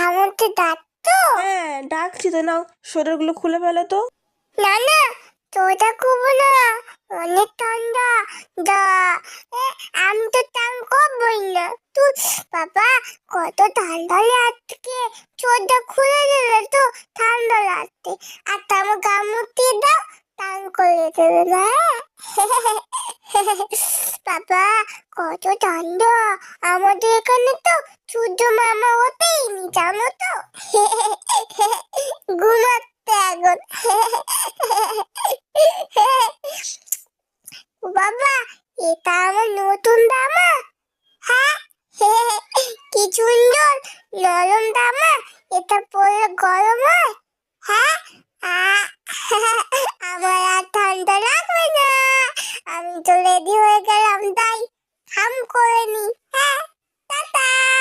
আমাকে ডাকতো? হ্যাঁ ডাকছি তো, নাও সোয়েটারগুলো খুলে ফেলো তো। না না, তোটা খুব না, অনেক ঠান্ডা। দা আমি তো টান করবই না তুই। বাবা, কত ঠান্ডা লাগছে, চোরটা খুলে দিলে তো ঠান্ডা লাগছে। আর আমার গামুটি দাও, টান করে দেবে না। বাবা, কত ঠান্ডা আমাদের এখানে, তো সূর্য মামা ওঠেই নি, জানো তো। ঘুমাচ্ছে এখন। বাবা, এটা আমার নতুন জামা। হ্যাঁ, কি সুন্দর নরম জামা। এটা পরে গরম হয়। হ্যাঁ, আহ, আমার আর ঠান্ডা লাগবে না। আমি তো রেডি হয়ে গেলাম, তাই হাম করে নি।